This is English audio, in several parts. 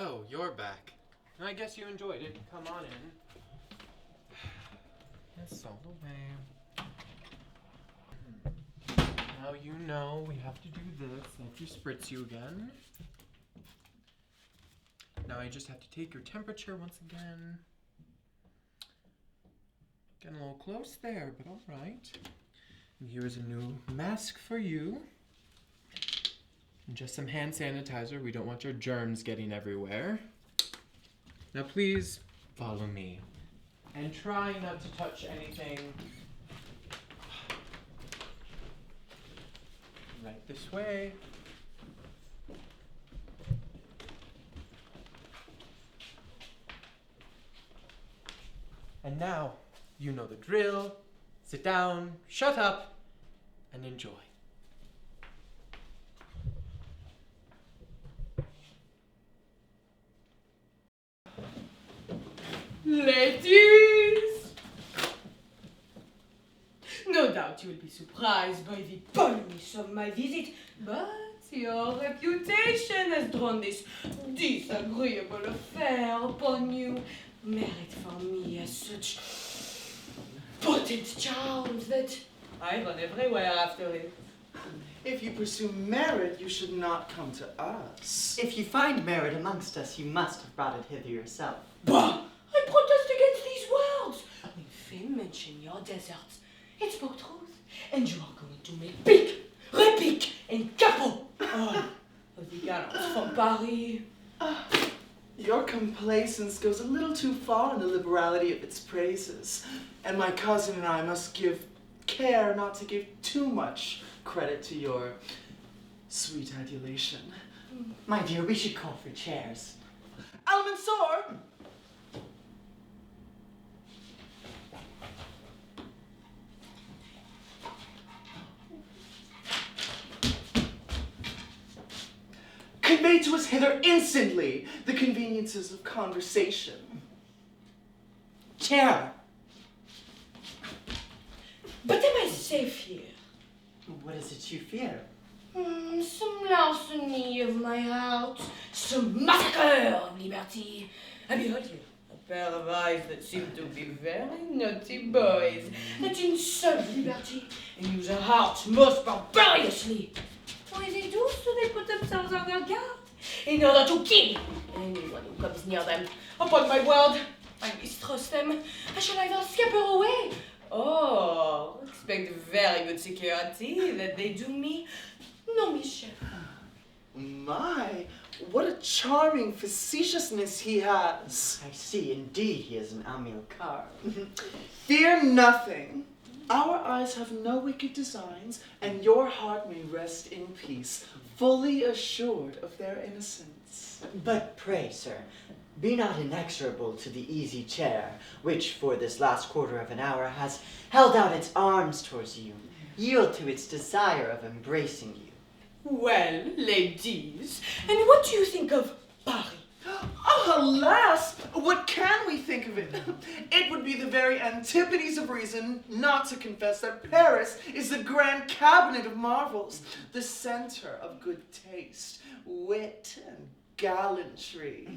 Oh, you're back. I guess you enjoyed it. Come on in. It's all the way. Now you know we have to do this. I have to spritz you again. Now I just have to take your temperature once again. Getting a little close there, but all right. And here's a new mask for you. And just some hand sanitizer. We don't want your germs getting everywhere. Now please follow me. And try not to touch anything. Right this way. And now, you know the drill. Sit down, shut up, and enjoy. Ladies! No doubt you will be surprised by the boldness of my visit, but your reputation has drawn this disagreeable affair upon you. Merit for me has such potent charms that I run everywhere after it. If you pursue merit, you should not come to us. If you find merit amongst us, you must have brought it hither yourself. Bah! I protest against these words! When fame mention your deserts, it spoke truth, and you are going to make pique, repique, and capot of the gallants from Paris. Your complacence goes a little too far in the liberality of its praises, and my cousin and I must give care not to give too much credit to your sweet adulation. My dear, we should call for chairs. Almansor! Convey to us hither instantly the conveniences of conversation. Chair! But am I safe here? What is it you fear? Some larceny of my heart, some massacre of liberty. And behold here, a pair of eyes that seem to be very naughty boys, that insult liberty and use their hearts most barbarously. Why they do so, they put themselves on their guard in order to kill anyone who comes near them. Upon my word, I mistrust them. I shall either scamper away or expect very good security that they do me no mischief. My, what a charming facetiousness he has. I see, indeed, he is an Amilcar. Fear nothing. Our eyes have no wicked designs, and your heart may rest in peace, fully assured of their innocence. But pray, sir, be not inexorable to the easy chair, which for this last quarter of an hour has held out its arms towards you. Yield to its desire of embracing you. Well, ladies, and what do you think of Paris? Oh, alas! What can we think of it? It would be the very antipodes of reason not to confess that Paris is the grand cabinet of marvels, the center of good taste, wit, and gallantry.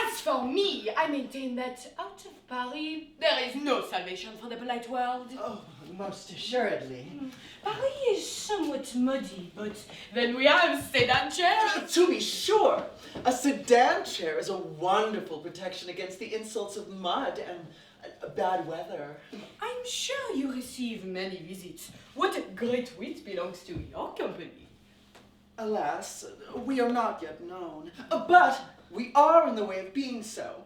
As for me, I maintain that out of Paris, there is no salvation for the polite world. Oh, most assuredly. Paris is somewhat muddy, but then we have sedan chairs. To be sure, a sedan chair is a wonderful protection against the insults of mud and bad weather. I'm sure you receive many visits. What great wit belongs to your company? Alas, we are not yet known, but we are in the way of being so.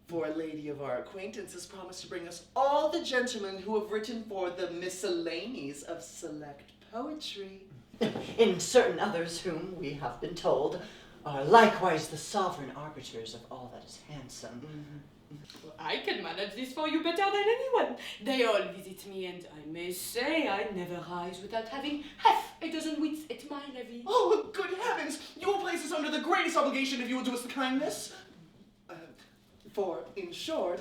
For a lady of our acquaintance has promised to bring us all the gentlemen who have written for the miscellanies of select poetry. In certain others whom, we have been told, are likewise the sovereign arbiters of all that is handsome. Well, I can manage this for you better than anyone. They all visit me, and I may say I never rise without having half a dozen wits at my levee. Oh, good heavens! You will place us under the greatest obligation if you will do us the kindness. For, in short,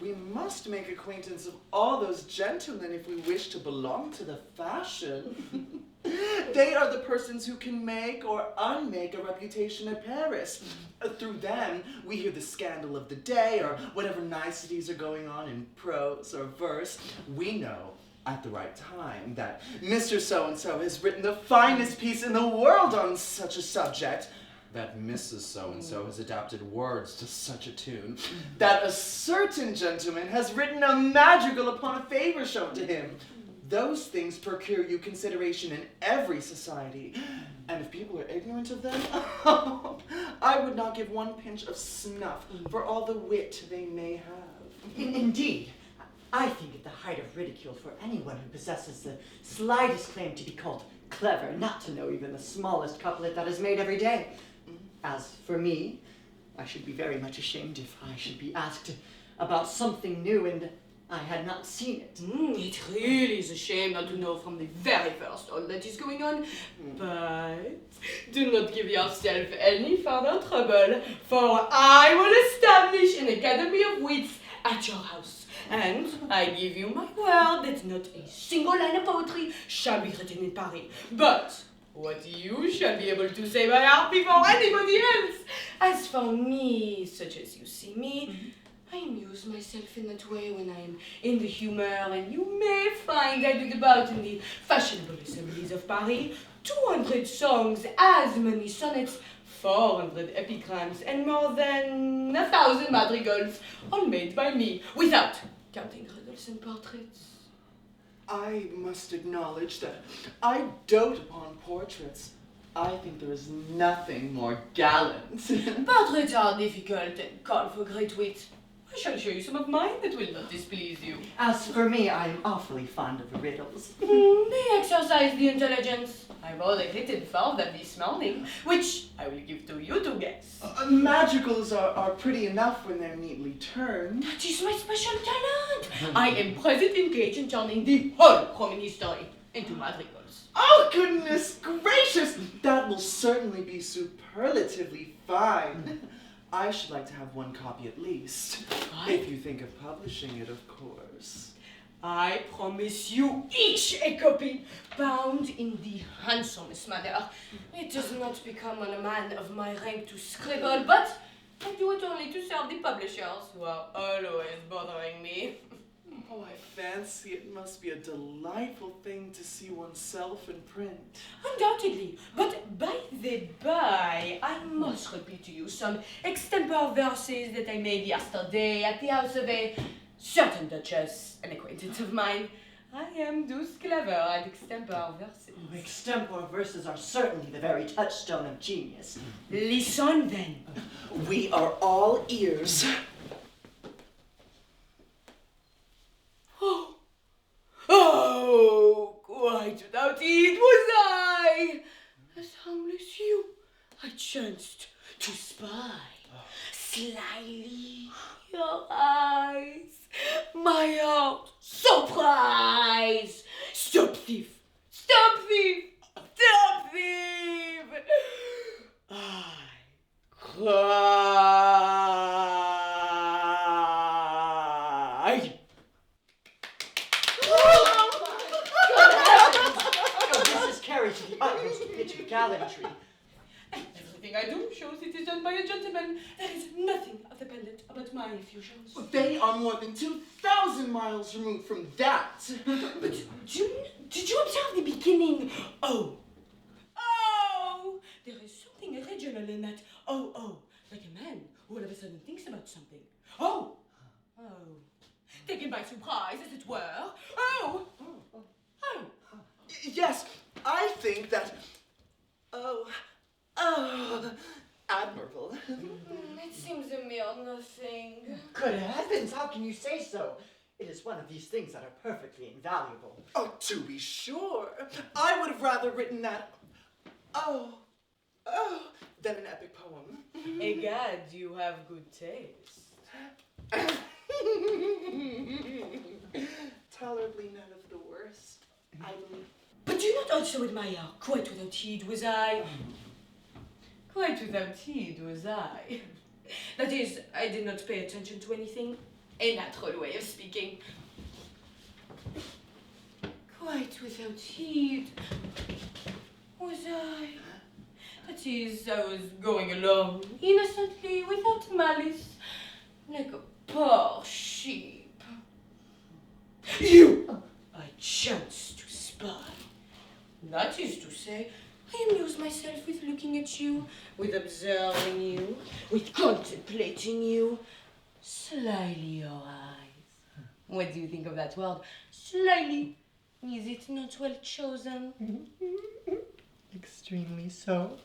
we must make acquaintance of all those gentlemen if we wish to belong to the fashion. They are the persons who can make or unmake a reputation at Paris. Through them, we hear the scandal of the day or whatever niceties are going on in prose or verse. We know at the right time that Mr. So-and-so has written the finest piece in the world on such a subject, that Mrs. So-and-so has adapted words to such a tune, that a certain gentleman has written a madrigal upon a favor shown to him. Those things procure you consideration in every society, and if people are ignorant of them, I would not give one pinch of snuff for all the wit they may have. Indeed, I think it the height of ridicule for anyone who possesses the slightest claim to be called clever, not to know even the smallest couplet that is made every day. As for me, I should be very much ashamed if I should be asked about something new and I had not seen it. It really is a shame not to know from the very first all that is going on. But do not give yourself any further trouble, for I will establish an academy of wits at your house. And I give you my word that not a single line of poetry shall be written in Paris. But what you shall be able to say by heart before anybody else. As for me, such as you see me, I amuse myself in that way when I am in the humor, and you may find I do about in the fashionable assemblies of Paris 200 songs, as many sonnets, 400 epigrams, and more than 1,000 madrigals, all made by me, without counting riddles and portraits. I must acknowledge that I dote upon portraits. I think there is nothing more gallant. Portraits are difficult and call for great wit. I shall show you some of mine that will not displease you. As for me, I am awfully fond of riddles. They exercise the intelligence. I've already written 4 of them this morning, which I will give to you to guess. Madrigals are pretty enough when they're neatly turned. That is my special talent. I am present engaged in turning the whole Roman history into madrigals. Oh, goodness gracious! That will certainly be superlatively fine. I should like to have one copy at least. What? If you think of publishing it, of course. I promise you each a copy, bound in the handsomest manner. It does not become on a man of my rank to scribble, but I do it only to serve the publishers, who are always bothering me. Oh, I fancy it must be a delightful thing to see oneself in print. Undoubtedly, but by the by, I must repeat to you some extempore verses that I made yesterday at the house of a certain duchess, an acquaintance of mine. I am deuce clever at extempore verses. Extempore verses are certainly the very touchstone of genius. Listen then. We are all ears. Oh, quite without heed was I. As harmless you, I chanced to spy, slyly, your eyes, my heart surprise. Stop thief! Stop thief! Stop thief! I cried. This is carried to the utmost pitch of gallantry. Everything I do shows it is done by a gentleman. There is nothing of the pendant about my effusions. They are more than 2,000 miles removed from that. But did you observe the beginning? Oh. Oh! There is something original in that. Oh. Like a man who all of a sudden thinks about something. Oh! Taken by surprise, as it were. Oh! Yes, I think that... Oh, admirable. It seems a mere nothing. Good heavens, how can you say so? It is one of these things that are perfectly invaluable. Oh, to be sure. I would have rather written that... than an epic poem. Egad, you have good taste. Tolerably none of the worst, I believe. But do you not also admire, quite without heed was I? Quite without heed was I. That is, I did not pay attention to anything. A natural way of speaking. Quite without heed. Was I? That is, I was going along, innocently, without malice, like a poor sheep. You! I chanced to spy. That is to say, I amuse myself with looking at you, with observing you, with contemplating you. Slyly, your eyes. What do you think of that word? Slyly. Is it not well chosen? Extremely so.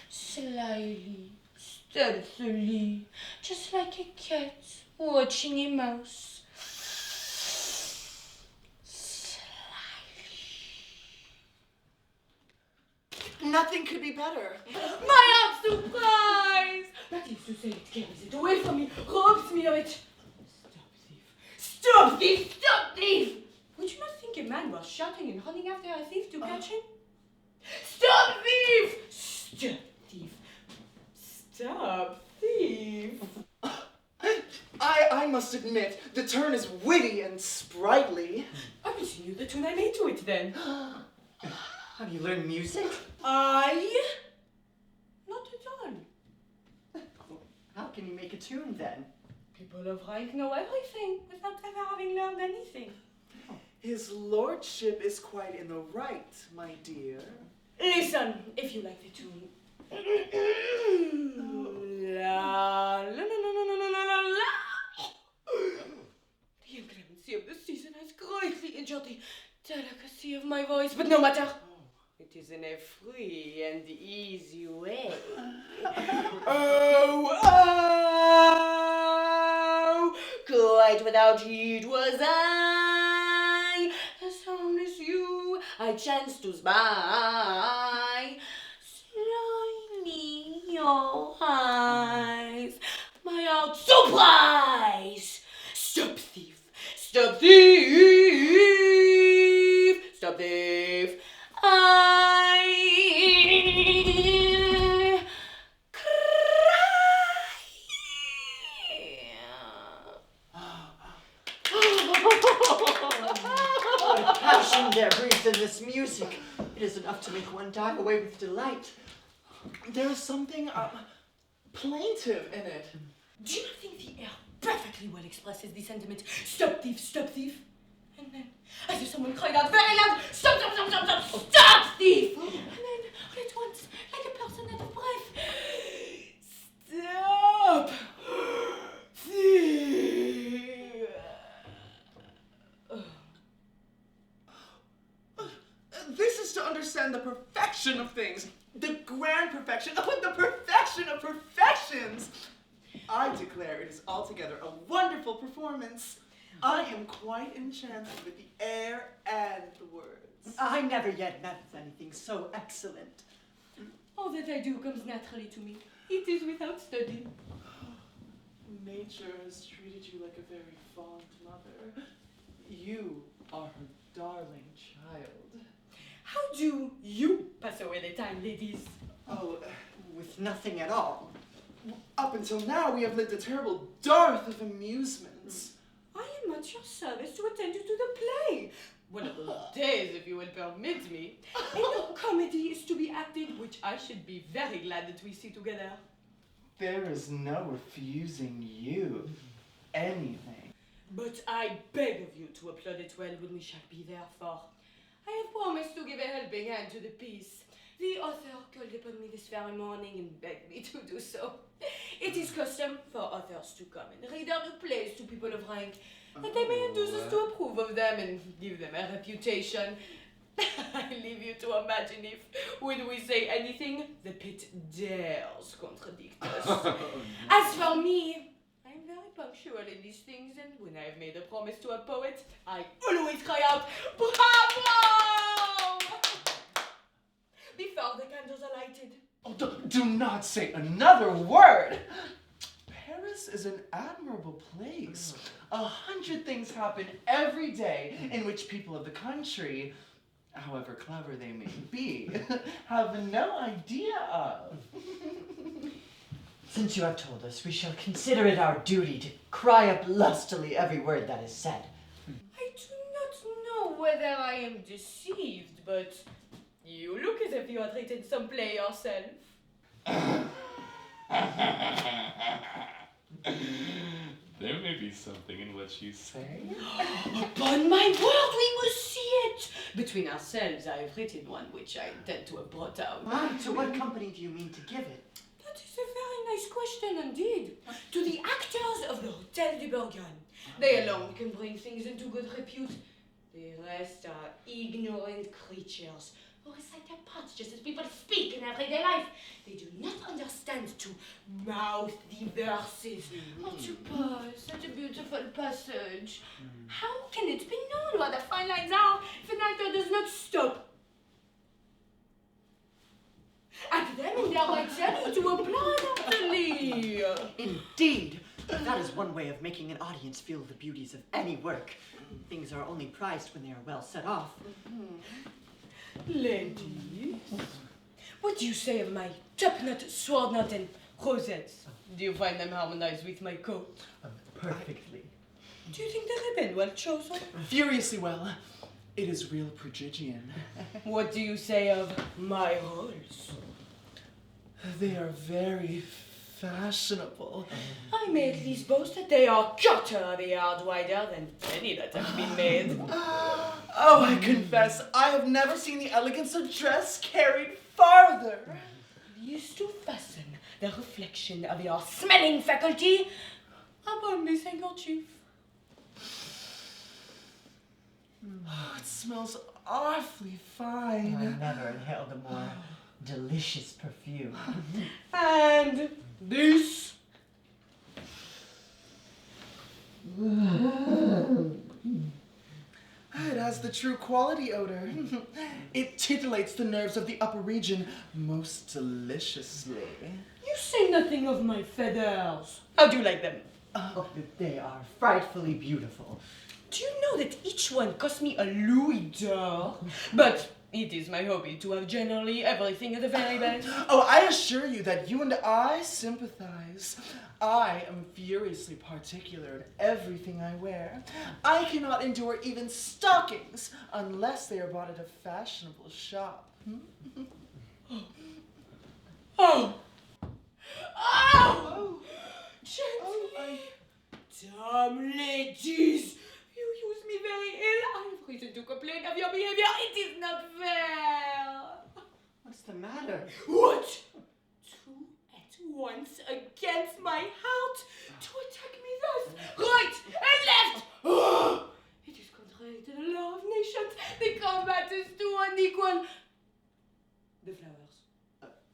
Slyly, stealthily, just like a cat watching a mouse. Nothing could be better. My heart surprise! That is to say, it carries it away from me, robs me of it. Stop thief! Stop thief! Stop thief! Would you not think a man was shouting and running after a thief to catch him? Stop thief! Stop thief! Stop thief! I must admit, the turn is witty and sprightly. I will sing you the tune I made to it then. Have you learned music? I? Not at all. How can you make a tune then? People of rank know everything without ever having learned anything. His lordship is quite in the right, my dear. Listen, if you like the tune. La la la la la la la la la. The inclemency of the season has greatly injured the delicacy of my voice, but no matter. It is in a free and easy way. Oh, oh, quite without heed was I, as soon as you I chanced to spy. Slyly your eyes, my heart surprise. Stop thief, stop thief, stop thief. I What a passion there breathes in this music. It is enough to make one die away with delight. There is something plaintive in it. Do you not think the air perfectly well expresses the sentiment, stop thief, stop thief? And then, as if someone cried out very loud, stop, stop, stop, stop, stop, stop thief! And then, all at once, like a person out of breath, stop thief! This is to understand the perfection of things. The grand perfection. Oh, the perfection of perfections. I declare it is altogether a wonderful performance. I am quite enchanted with the air and the words. I never yet met with anything so excellent. All that I do comes naturally to me. It is without study. Nature has treated you like a very fond mother. You are her darling child. How do you pass away the time, ladies? Oh, With nothing at all. up until now we have lived a terrible dearth of amusements. I am at your service to attend you to the play. One of those days, if you will permit me. A new comedy is to be acted, which I should be very glad that we see together. There is no refusing you anything. But I beg of you to applaud it well when we shall be there, for I have promised to give a helping hand to the piece. The author called upon me this very morning and begged me to do so. It is custom for authors to come and read our new plays to people of rank, that they may induce us to approve of them and give them a reputation. I leave you to imagine if, when we say anything, the pit dares contradict us. As for me, I am very punctual in these things, and when I have made a promise to a poet, I always cry out, "Bravo!" before the candles are lighted. Oh, do not say another word. Paris is an admirable place. 100 things happen every day in which people of the country, however clever they may be, have no idea of. Since you have told us, we shall consider it our duty to cry up lustily every word that is said. I do not know whether I am deceived, but you look as if you had written some play yourself. There may be something in what you say. Upon my word, we must see it! Between ourselves, I have written one which I intend to have brought out. To what company do you mean to give it? That is a very nice question indeed. To the actors of the Hotel de Bourgogne. They alone can bring things into good repute. The rest are ignorant creatures who recite their parts just as people speak in everyday life. They do not understand to mouth the verses or to pause such a beautiful passage. How can it be known what the fine lines are if an actor does not stop at them in their right journey to applaud heartily? Indeed! That is one way of making an audience feel the beauties of any work. Things are only prized when they are well set off. Ladies, what do you say of my top knot, sword knot, and rosettes? Do you find them harmonized with my coat? Perfectly. Do you think the ribbon well chosen? Furiously well. It is real prodigian. What do you say of my rolls? They are very fashionable. I may at least boast that they are quarter of a yard wider than any that have been made. Oh, I confess, I have never seen the elegance of dress carried farther. Used to fasten the reflection of your smelling faculty upon this handkerchief. Oh, it smells awfully fine. I never inhaled a more delicious perfume. And this? It has the true quality odor. It titillates the nerves of the upper region most deliciously. You say nothing of my feathers. How do you like them? Oh, they are frightfully beautiful. Do you know that each one cost me a louis d'or? But it is my hobby to have generally everything at the very best. Oh, I assure you that you and I sympathize. I am furiously particular in everything I wear. I cannot endure even stockings unless they are bought at a fashionable shop. Oh! Oh! Gently! Dumb ladies! You use me very ill. I have reason to complain of your behavior. It is not fair. What's the matter? What? Two at once against my heart to attack me thus, right and left. It is contrary to the law of nations. The combat is too unequal. The flowers.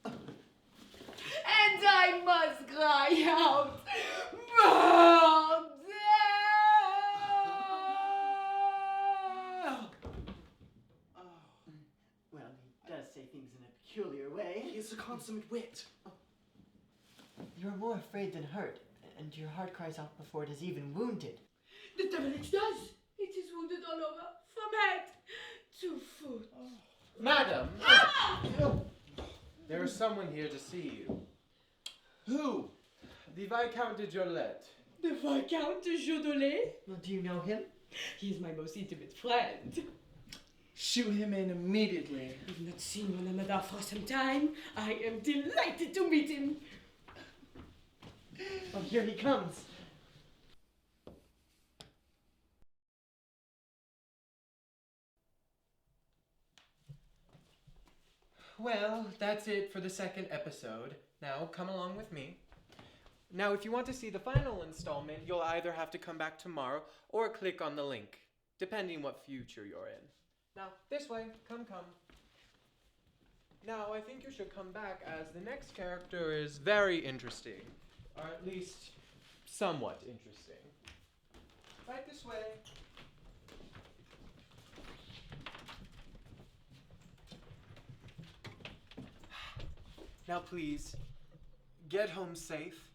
And I must cry out, murder! Well, he does say things in a peculiar way. He is a consummate wit. You're more afraid than hurt, and your heart cries out before it is even wounded. The devil it does. It is wounded all over, from head to foot. Madam, there is someone here to see you. Who? The Viscount de Jolette. The Viscount de Jodelet? Well, do you know him? He is my most intimate friend. Shoot him in immediately. I've not seen one another for some time. I am delighted to meet him. Oh, here he comes. Well, that's it for the second episode. Now, come along with me. Now, if you want to see the final installment, you'll either have to come back tomorrow or click on the link, depending what future you're in. Now, this way. Come. Now, I think you should come back as the next character is very interesting. Or at least, somewhat interesting. Right this way. Now, please, get home safe.